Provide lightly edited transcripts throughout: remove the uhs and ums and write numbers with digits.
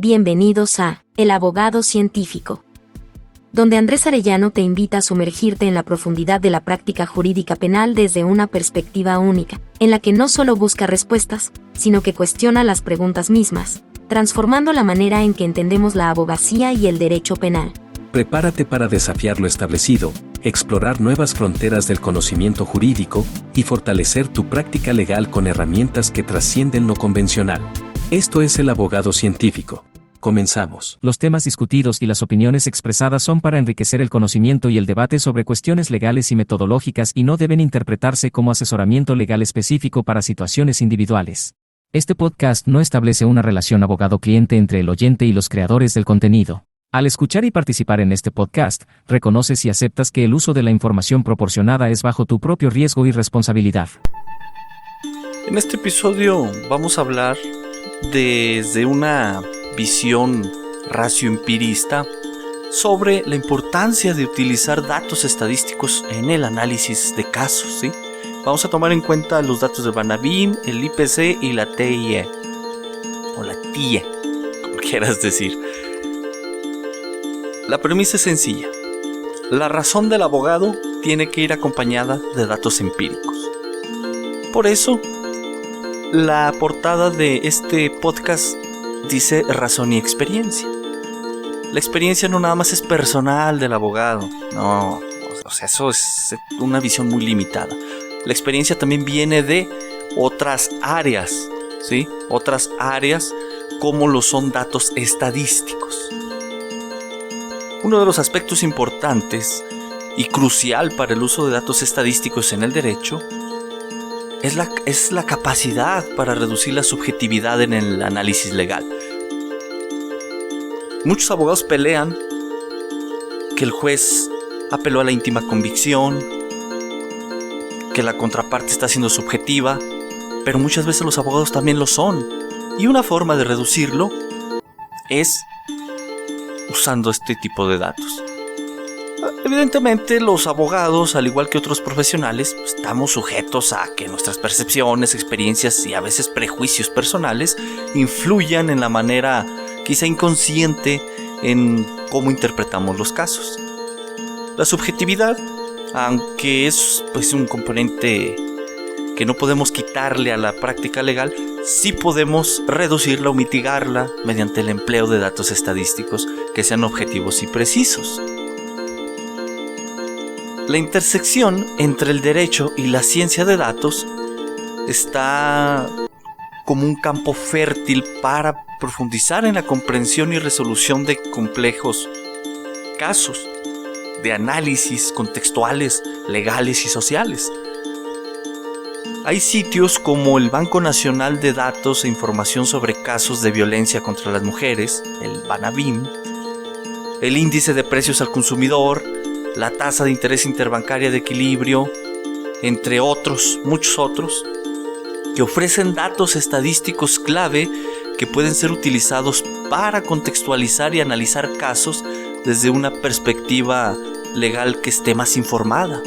Bienvenidos a El Abogado Científico, donde Andrés Arellano te invita a sumergirte en la profundidad de la práctica jurídica penal desde una perspectiva única, en la que no solo busca respuestas, sino que cuestiona las preguntas mismas, transformando la manera en que entendemos la abogacía y el derecho penal. Prepárate para desafiar lo establecido, explorar nuevas fronteras del conocimiento jurídico y fortalecer tu práctica legal con herramientas que trascienden lo convencional. Esto es El Abogado Científico. Comenzamos. Los temas discutidos y las opiniones expresadas son para enriquecer el conocimiento y el debate sobre cuestiones legales y metodológicas y no deben interpretarse como asesoramiento legal específico para situaciones individuales. Este podcast no establece una relación abogado-cliente entre el oyente y los creadores del contenido. Al escuchar y participar en este podcast, reconoces y aceptas que el uso de la información proporcionada es bajo tu propio riesgo y responsabilidad. En este episodio vamos a hablar desde una visión racioempirista sobre la importancia de utilizar datos estadísticos en el análisis de casos, ¿sí? Vamos a tomar en cuenta los datos de Banabim, el IPC y la TIE, o la TIE, como quieras decir. La premisa es sencilla. La razón del abogado tiene que ir acompañada de datos empíricos. Por eso, la portada de este podcast dice razón y experiencia. La experiencia no nada más es personal del abogado, no, o sea, eso es una visión muy limitada. La experiencia también viene de otras áreas, ¿sí? Otras áreas como lo son datos estadísticos. Uno de los aspectos importantes y crucial para el uso de datos estadísticos en el derecho es la capacidad para reducir la subjetividad en el análisis legal. Muchos abogados pelean que el juez apeló a la íntima convicción, que la contraparte está siendo subjetiva, pero muchas veces los abogados también lo son. Y una forma de reducirlo es usando este tipo de datos. Evidentemente los abogados, al igual que otros profesionales, estamos sujetos a que nuestras percepciones, experiencias y a veces prejuicios personales influyan en la manera quizá inconsciente en cómo interpretamos los casos. La subjetividad, aunque es un componente que no podemos quitarle a la práctica legal, sí podemos reducirla o mitigarla mediante el empleo de datos estadísticos que sean objetivos y precisos. La intersección entre el derecho y la ciencia de datos está como un campo fértil para profundizar en la comprensión y resolución de complejos casos de análisis contextuales, legales y sociales. Hay sitios como el Banco Nacional de Datos e Información sobre Casos de Violencia contra las Mujeres, el Banabim, el Índice de Precios al Consumidor, la Tasa de Interés Interbancaria de Equilibrio, entre otros, muchos otros, que ofrecen datos estadísticos clave que pueden ser utilizados para contextualizar y analizar casos desde una perspectiva legal que esté más informada.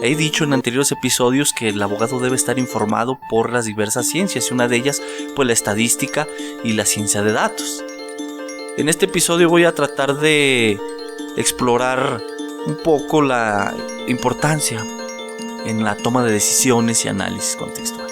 He dicho en anteriores episodios que el abogado debe estar informado por las diversas ciencias, y una de ellas, pues, la estadística y la ciencia de datos. En este episodio voy a tratar de explorar un poco la importancia en la toma de decisiones y análisis contextual.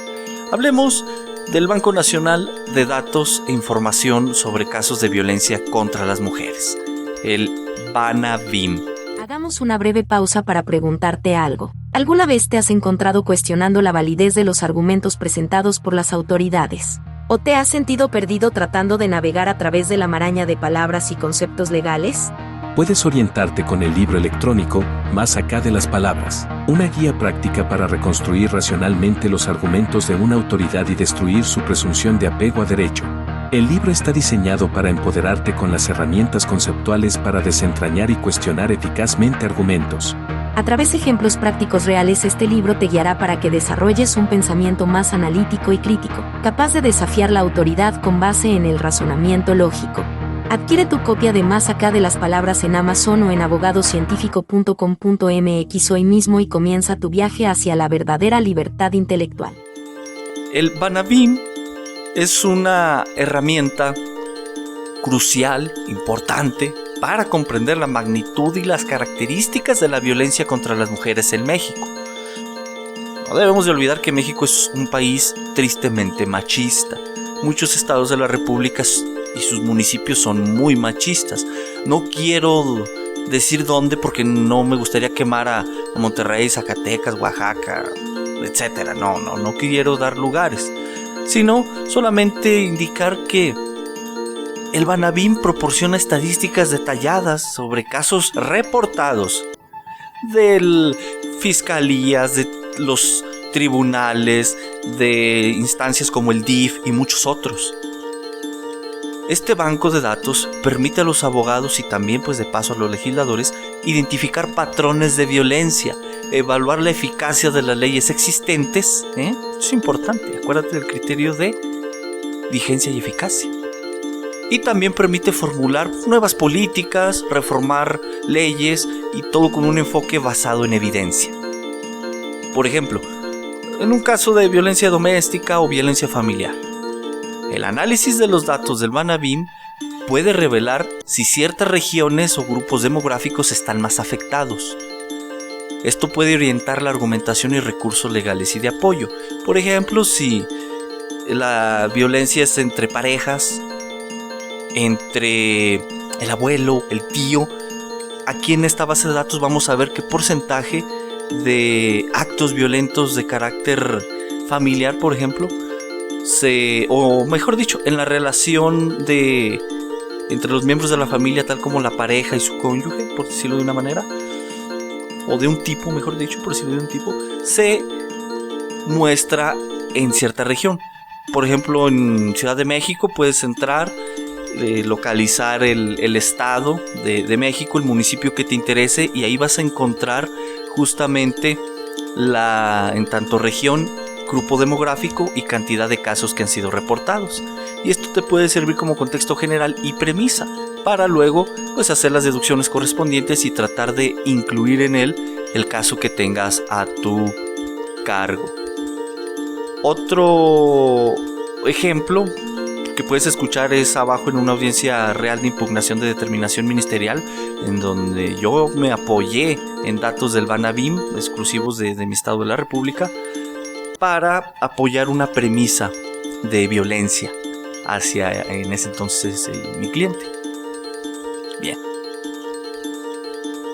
Hablemos del Banco Nacional de Datos e Información sobre Casos de Violencia contra las Mujeres, el Banabim. Hagamos una breve pausa para preguntarte algo. ¿Alguna vez te has encontrado cuestionando la validez de los argumentos presentados por las autoridades? ¿O te has sentido perdido tratando de navegar a través de la maraña de palabras y conceptos legales? Puedes orientarte con el libro electrónico Más acá de las palabras, una guía práctica para reconstruir racionalmente los argumentos de una autoridad y destruir su presunción de apego a derecho. El libro está diseñado para empoderarte con las herramientas conceptuales para desentrañar y cuestionar eficazmente argumentos. A través de ejemplos prácticos reales, este libro te guiará para que desarrolles un pensamiento más analítico y crítico, capaz de desafiar la autoridad con base en el razonamiento lógico. Adquiere tu copia de Más acá de las palabras en Amazon o en abogadocientifico.com.mx hoy mismo y comienza tu viaje hacia la verdadera libertad intelectual. El Banabim es una herramienta crucial, importante, para comprender la magnitud y las características de la violencia contra las mujeres en México. No debemos de olvidar que México es un país tristemente machista. Muchos estados de la República y sus municipios son muy machistas. No quiero decir dónde porque no me gustaría quemar a Monterrey, Zacatecas, Oaxaca, etcétera. No quiero dar lugares, sino solamente indicar que el Banabim proporciona estadísticas detalladas sobre casos reportados de fiscalías, de los tribunales, de instancias como el DIF y muchos otros. Este banco de datos permite a los abogados y también pues de paso a los legisladores identificar patrones de violencia, evaluar la eficacia de las leyes existentes. Es importante, acuérdate del criterio de vigencia y eficacia. Y también permite formular nuevas políticas, reformar leyes y todo con un enfoque basado en evidencia. Por ejemplo, en un caso de violencia doméstica o violencia familiar, el análisis de los datos del Banabim puede revelar si ciertas regiones o grupos demográficos están más afectados. Esto puede orientar la argumentación y recursos legales y de apoyo. Por ejemplo, si la violencia es entre parejas, entre el abuelo, el tío, aquí en esta base de datos vamos a ver qué porcentaje de actos violentos de carácter familiar, por ejemplo, o mejor dicho, en la relación entre los miembros de la familia, tal como la pareja y su cónyuge, por decirlo de una manera, o de un tipo, mejor dicho, por decirlo de un tipo, se muestra en cierta región. Por ejemplo, en Ciudad de México puedes entrar, localizar el estado de México, el municipio que te interese, y ahí vas a encontrar justamente en tanto región, grupo demográfico y cantidad de casos que han sido reportados. Y esto te puede servir como contexto general y premisa para luego pues hacer las deducciones correspondientes y tratar de incluir en él el caso que tengas a tu cargo. Otro ejemplo que puedes escuchar es abajo en una audiencia real de impugnación de determinación ministerial, en donde yo me apoyé en datos del Banabim exclusivos de mi estado de la República para apoyar una premisa de violencia hacia en ese entonces mi cliente. Bien.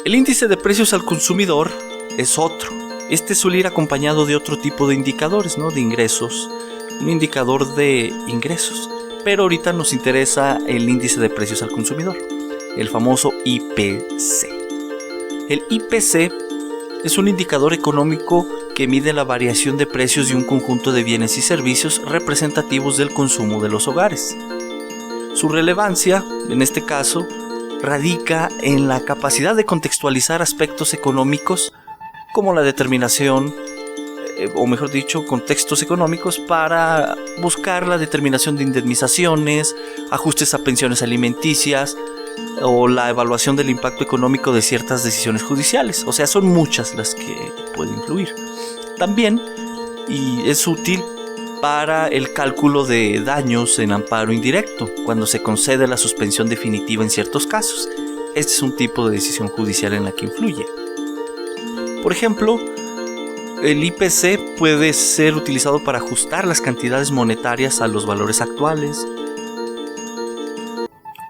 El índice de precios al consumidor es otro. Este suele ir acompañado de otro tipo de indicadores, ¿no? De ingresos. Un indicador de ingresos. Pero ahorita nos interesa el índice de precios al consumidor, el famoso IPC. El IPC es un indicador económico que mide la variación de precios de un conjunto de bienes y servicios representativos del consumo de los hogares. Su relevancia, en este caso, radica en la capacidad de contextualizar aspectos económicos como la determinación, o mejor dicho, contextos económicos para buscar la determinación de indemnizaciones, ajustes a pensiones alimenticias o la evaluación del impacto económico de ciertas decisiones judiciales. O sea, son muchas las que pueden influir. También, y es útil para el cálculo de daños en amparo indirecto, cuando se concede la suspensión definitiva en ciertos casos. Este es un tipo de decisión judicial en la que influye. Por ejemplo, el IPC puede ser utilizado para ajustar las cantidades monetarias a los valores actuales,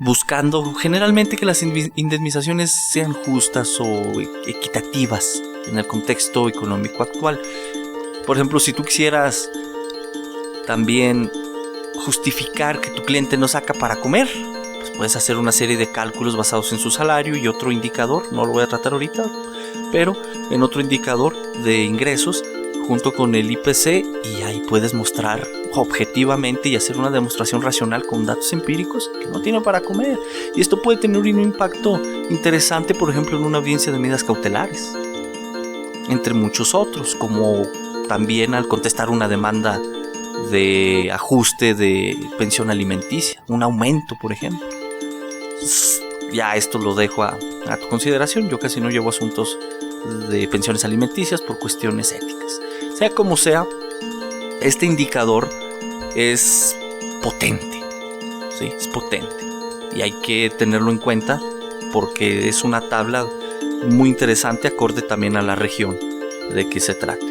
buscando generalmente que las indemnizaciones sean justas o equitativas en el contexto económico actual. Por ejemplo, si tú quisieras también justificar que tu cliente no saca para comer, pues puedes hacer una serie de cálculos basados en su salario y otro indicador, no lo voy a tratar ahorita, pero en otro indicador de ingresos junto con el IPC, y ahí puedes mostrar objetivamente y hacer una demostración racional con datos empíricos que no tiene para comer. Y esto puede tener un impacto interesante, por ejemplo, en una audiencia de medidas cautelares, entre muchos otros, como también al contestar una demanda de ajuste de pensión alimenticia, un aumento, por ejemplo. Ya esto lo dejo a tu consideración. Yo casi no llevo asuntos de pensiones alimenticias por cuestiones éticas. Sea como sea, este indicador es potente, ¿sí? Es potente. y hay que tenerlo en cuenta porque es una tabla muy interesante acorde también a la región de que se trate.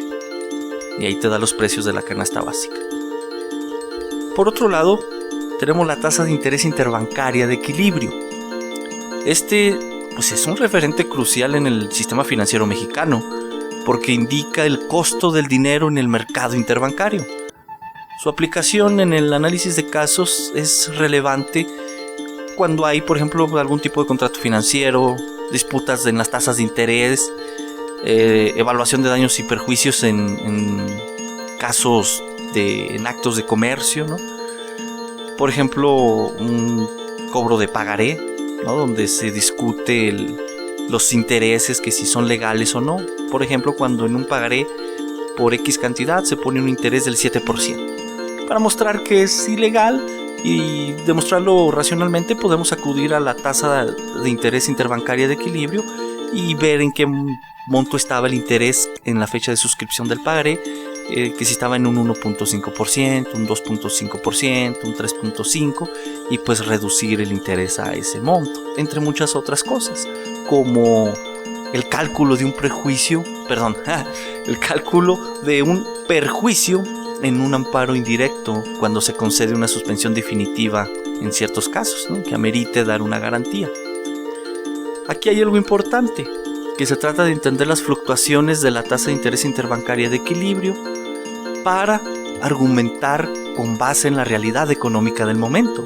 Y ahí te da los precios de la canasta básica. Por otro lado, tenemos la tasa de interés interbancaria de equilibrio. Pues es un referente crucial en el sistema financiero mexicano porque indica el costo del dinero en el mercado interbancario. Su aplicación en el análisis de casos es relevante cuando hay, por ejemplo, algún tipo de contrato financiero, disputas en las tasas de interés, evaluación de daños y perjuicios en casos en actos de comercio, ¿no? Por ejemplo, un cobro de pagaré, ¿no? Donde se discute los intereses, que si son legales o no. Por ejemplo, cuando en un pagaré por X cantidad se pone un interés del 7%. Para mostrar que es ilegal y demostrarlo racionalmente, podemos acudir a la tasa de interés interbancaria de equilibrio y ver en qué monto estaba el interés en la fecha de suscripción del pagaré, que si estaba en un 1.5%, un 2.5%, un 3.5%, y pues reducir el interés a ese monto, entre muchas otras cosas, como el cálculo de un perjuicio en un amparo indirecto cuando se concede una suspensión definitiva en ciertos casos, ¿no? Que amerite dar una garantía. Aquí hay algo importante, que se trata de entender las fluctuaciones de la tasa de interés interbancaria de equilibrio para argumentar con base en la realidad económica del momento.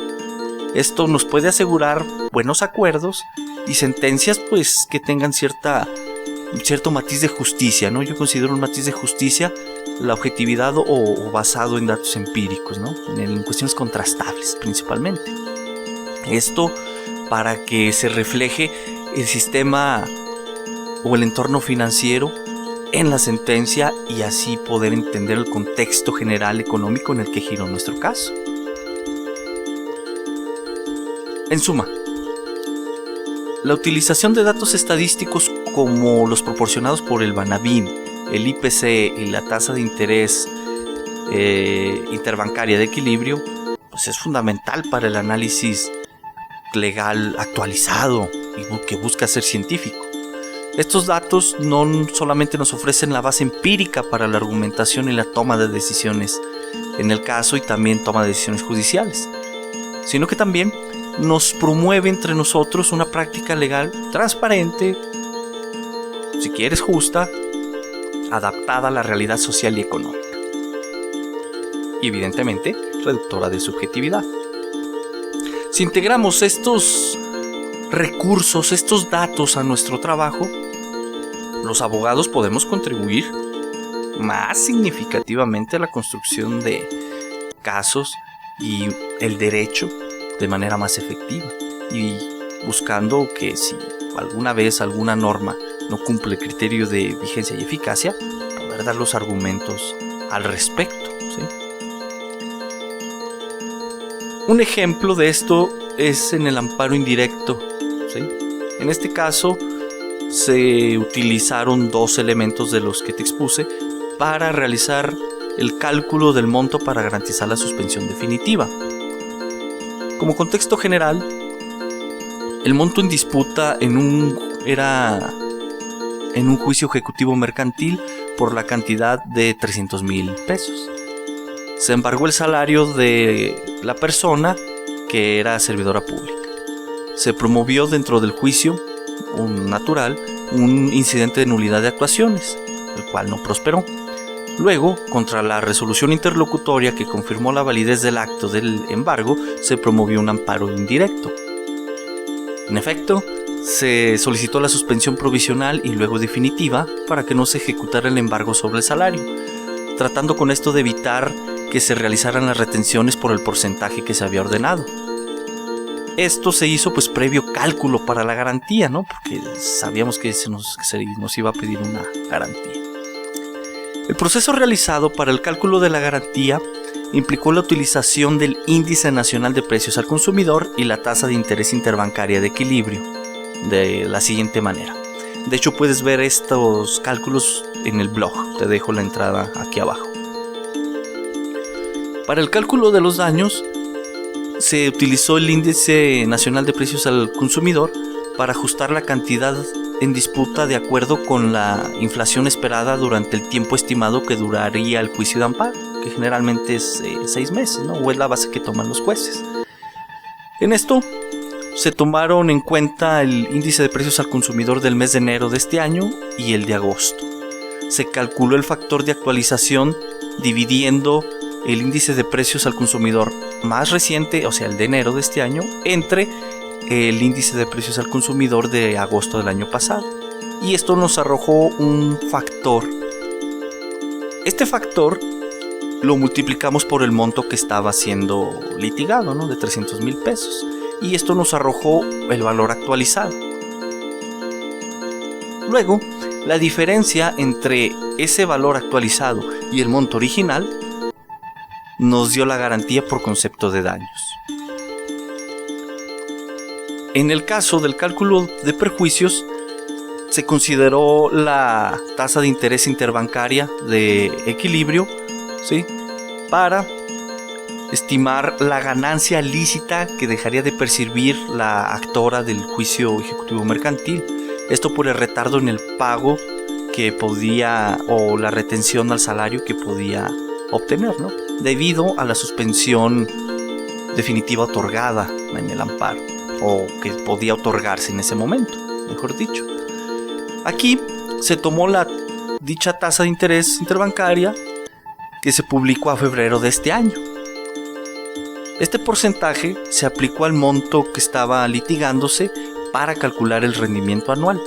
Esto nos puede asegurar buenos acuerdos y sentencias pues que tengan cierto matiz de justicia, ¿no? Yo considero un matiz de justicia la objetividad o basado en datos empíricos, ¿no? En cuestiones contrastables principalmente. Esto para que se refleje el sistema o el entorno financiero en la sentencia y así poder entender el contexto general económico en el que giró nuestro caso. En suma, la utilización de datos estadísticos como los proporcionados por el Banabim, el IPC y la tasa de interés interbancaria de equilibrio pues es fundamental para el análisis legal actualizado y que busca ser científico. Estos datos no solamente nos ofrecen la base empírica para la argumentación y la toma de decisiones en el caso y también toma de decisiones judiciales, sino que también nos promueve entre nosotros una práctica legal transparente, si quieres justa, adaptada a la realidad social y económica. Y evidentemente, reductora de subjetividad. Si integramos estos recursos, estos datos a nuestro trabajo, los abogados podemos contribuir más significativamente a la construcción de casos y el derecho de manera más efectiva, y buscando que si alguna vez alguna norma no cumple el criterio de vigencia y eficacia, poder dar los argumentos al respecto, ¿sí? Un ejemplo de esto es en el amparo indirecto, ¿sí? En este caso se utilizaron dos elementos de los que te expuse para realizar el cálculo del monto para garantizar la suspensión definitiva. Como contexto general, el monto en disputa era en un juicio ejecutivo mercantil por la cantidad de 300,000 pesos. Se embargó el salario de la persona que era servidora pública. Se promovió dentro del juicio natural un incidente de nulidad de actuaciones, el cual no prosperó. Luego, contra la resolución interlocutoria que confirmó la validez del acto del embargo, se promovió un amparo indirecto. En efecto, se solicitó la suspensión provisional y luego definitiva para que no se ejecutara el embargo sobre el salario, tratando con esto de evitar que se realizaran las retenciones por el porcentaje que se había ordenado. Esto se hizo pues previo cálculo para la garantía, ¿no? Porque sabíamos que se nos iba a pedir una garantía. El proceso realizado para el cálculo de la garantía implicó la utilización del Índice Nacional de Precios al Consumidor y la tasa de interés interbancaria de equilibrio de la siguiente manera. De hecho, puedes ver estos cálculos en el blog, te dejo la entrada aquí abajo. Para el cálculo de los daños, se utilizó el Índice Nacional de Precios al Consumidor para ajustar la cantidad en disputa de acuerdo con la inflación esperada durante el tiempo estimado que duraría el juicio de amparo, que generalmente es 6 meses, ¿no? O es la base que toman los jueces. En esto se tomaron en cuenta el índice de precios al consumidor del mes de enero de este año y el de agosto. Se calculó el factor de actualización dividiendo el índice de precios al consumidor más reciente, o sea el de enero de este año, entre el índice de precios al consumidor de agosto del año pasado. Y esto nos arrojó un factor. Este factor lo multiplicamos por el monto que estaba siendo litigado, ¿no? De 300,000 pesos. Y esto nos arrojó el valor actualizado. Luego, la diferencia entre ese valor actualizado y el monto original nos dio la garantía por concepto de daños. En el caso del cálculo de perjuicios, se consideró la tasa de interés interbancaria de equilibrio, ¿sí?, para estimar la ganancia lícita que dejaría de percibir la actora del juicio ejecutivo mercantil. Esto por el retardo en el pago que podía, o la retención al salario que podía obtener, ¿no?, debido a la suspensión definitiva otorgada en el amparo, o que podía otorgarse en ese momento, mejor dicho. Aquí se tomó dicha tasa de interés interbancaria que se publicó a febrero de este año. Este porcentaje se aplicó al monto que estaba litigándose para calcular el rendimiento anual.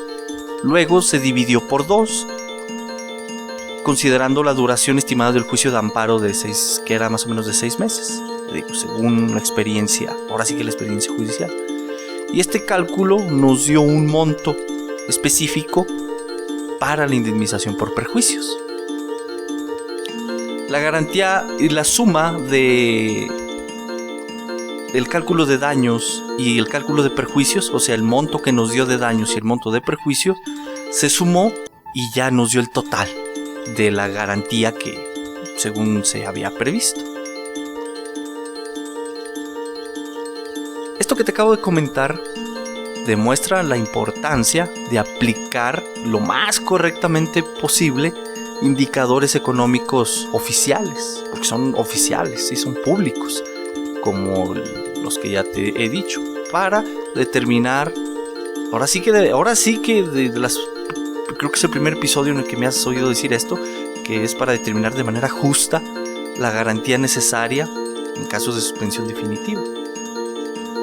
Luego se dividió por 2, considerando la duración estimada del juicio de amparo que era más o menos de 6 meses, según la experiencia, ahora sí que la experiencia judicial. Y este cálculo nos dio un monto específico para la indemnización por perjuicios. La garantía y la suma del cálculo de daños y el cálculo de perjuicios, o sea, el monto que nos dio de daños y el monto de perjuicios, se sumó y ya nos dio el total de la garantía que según se había previsto. Esto que te acabo de comentar demuestra la importancia de aplicar lo más correctamente posible indicadores económicos oficiales, porque son oficiales y son públicos, como los que ya te he dicho, para determinar, creo que es el primer episodio en el que me has oído decir esto, que es para determinar de manera justa la garantía necesaria en casos de suspensión definitiva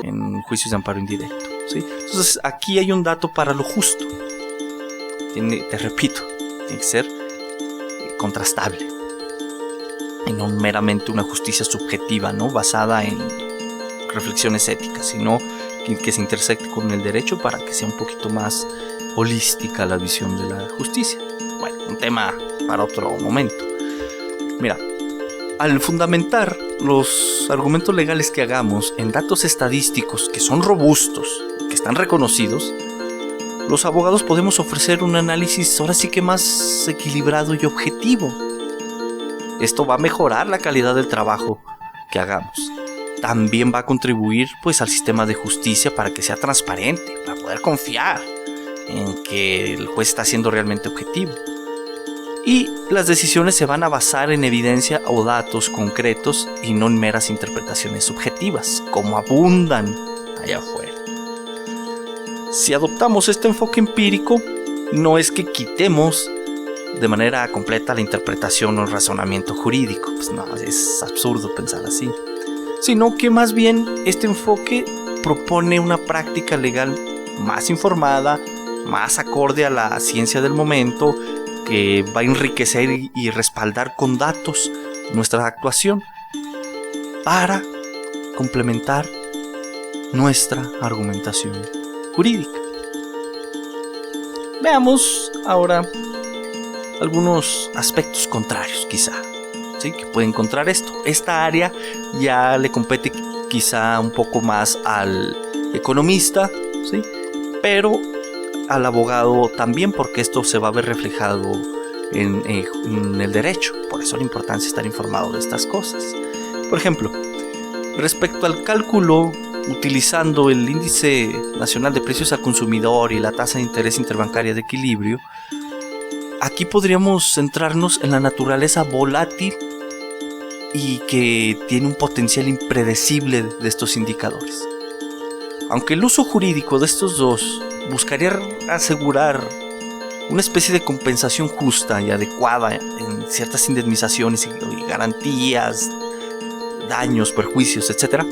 en juicios de amparo indirecto, ¿sí? Entonces aquí hay un dato para lo justo. Te repito, tiene que ser contrastable y no meramente una justicia subjetiva, ¿no?, basada en reflexiones éticas, sino que se intersecte con el derecho para que sea un poquito más holística la visión de la justicia. Bueno, un tema para otro momento. Mira, al fundamentar los argumentos legales que hagamos en datos estadísticos que son robustos, que están reconocidos, los abogados podemos ofrecer un análisis ahora sí que más equilibrado y objetivo. Esto va a mejorar la calidad del trabajo que hagamos. También va a contribuir pues al sistema de justicia para que sea transparente, para poder confiar en que el juez está siendo realmente objetivo. Y las decisiones se van a basar en evidencia o datos concretos y no en meras interpretaciones subjetivas, como abundan allá afuera. Si adoptamos este enfoque empírico, no es que quitemos de manera completa la interpretación o el razonamiento jurídico, pues no, es absurdo pensar así, sino que más bien este enfoque propone una práctica legal más informada, más acorde a la ciencia del momento, que va a enriquecer y respaldar con datos nuestra actuación para complementar nuestra argumentación jurídica. Veamos ahora algunos aspectos contrarios, quizá, ¿sí?, que puede encontrar esto. Esta área ya le compete quizá un poco más al economista, ¿sí?, pero al abogado también, porque esto se va a ver reflejado en el derecho. Por eso la importancia de estar informado de estas cosas. Por ejemplo, Respecto al cálculo, utilizando el índice nacional de precios al consumidor y la tasa de interés interbancaria de equilibrio, aquí podríamos centrarnos en la naturaleza volátil y que tiene un potencial impredecible de estos indicadores. Aunque el uso jurídico de estos dos buscaría asegurar una especie de compensación justa y adecuada en ciertas indemnizaciones y garantías, daños, perjuicios, etc.,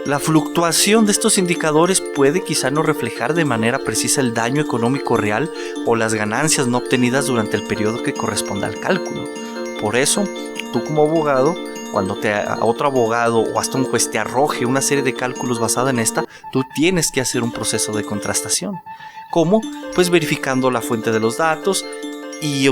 la fluctuación de estos indicadores puede quizá no reflejar de manera precisa el daño económico real o las ganancias no obtenidas durante el periodo que corresponda al cálculo. Por eso, tú como abogado, cuando a otro abogado o hasta un juez te arroje una serie de cálculos basada en esta, tú tienes que hacer un proceso de contrastación. ¿Cómo? Pues verificando la fuente de los datos y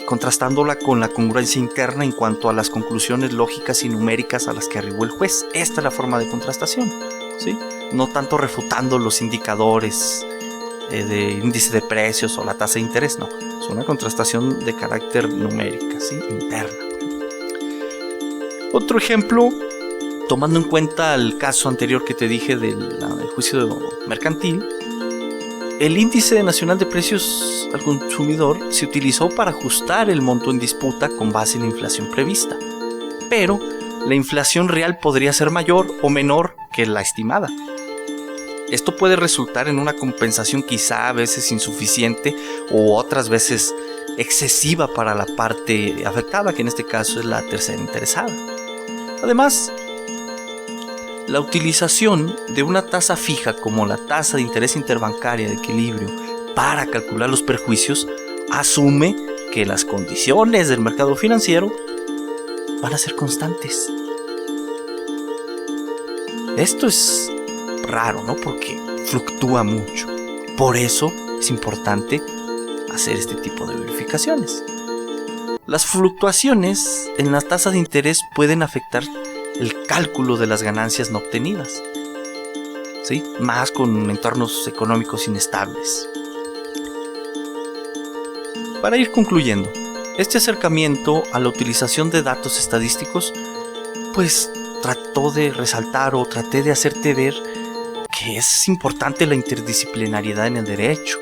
contrastándola con la congruencia interna en cuanto a las conclusiones lógicas y numéricas a las que arribó el juez. Esta es la forma de contrastación, ¿sí? No tanto refutando los indicadores de índice de precios o la tasa de interés, no. Es una contrastación de carácter numérica, ¿sí? Interna. Otro ejemplo, tomando en cuenta el caso anterior que te dije del juicio mercantil, el índice nacional de precios al consumidor se utilizó para ajustar el monto en disputa con base en la inflación prevista, pero la inflación real podría ser mayor o menor que la estimada. Esto puede resultar en una compensación quizá a veces insuficiente o otras veces excesiva para la parte afectada, que en este caso es la tercera interesada. Además, la utilización de una tasa fija como la tasa de interés interbancaria de equilibrio para calcular los perjuicios asume que las condiciones del mercado financiero van a ser constantes. Esto es raro, ¿no? Porque fluctúa mucho. Por eso es importante hacer este tipo de verificaciones. Las fluctuaciones en la tasa de interés pueden afectar el cálculo de las ganancias no obtenidas, ¿sí? Más con entornos económicos inestables. Para ir concluyendo, este acercamiento a la utilización de datos estadísticos, pues traté de hacerte ver que es importante la interdisciplinariedad en el derecho.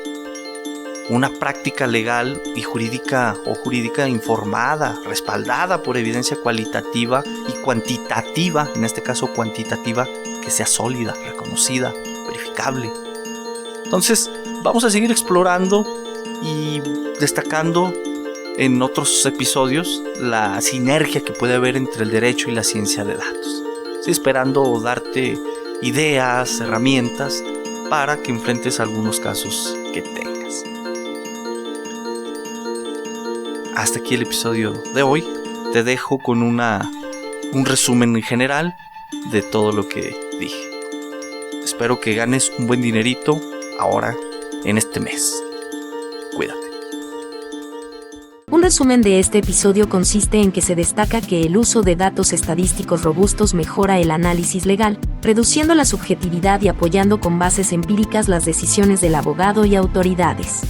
Una práctica legal y jurídica informada, respaldada por evidencia cualitativa y cuantitativa, en este caso cuantitativa, que sea sólida, reconocida, verificable. Entonces, vamos a seguir explorando y destacando en otros episodios la sinergia que puede haber entre el derecho y la ciencia de datos. Estoy esperando darte ideas, herramientas para que enfrentes algunos casos que tengas. Hasta aquí el episodio de hoy. Te dejo con un resumen en general de todo lo que dije. Espero que ganes un buen dinerito ahora en este mes. Cuídate. Un resumen de este episodio consiste en que se destaca que el uso de datos estadísticos robustos mejora el análisis legal, reduciendo la subjetividad y apoyando con bases empíricas las decisiones del abogado y autoridades.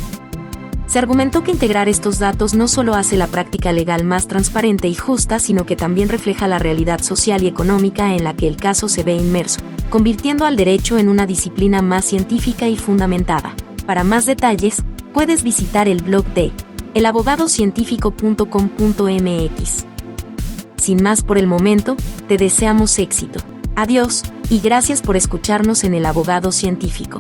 Se argumentó que integrar estos datos no solo hace la práctica legal más transparente y justa, sino que también refleja la realidad social y económica en la que el caso se ve inmerso, convirtiendo al derecho en una disciplina más científica y fundamentada. Para más detalles, puedes visitar el blog de elabogadocientifico.com.mx. Sin más por el momento, te deseamos éxito. Adiós, y gracias por escucharnos en El Abogado Científico.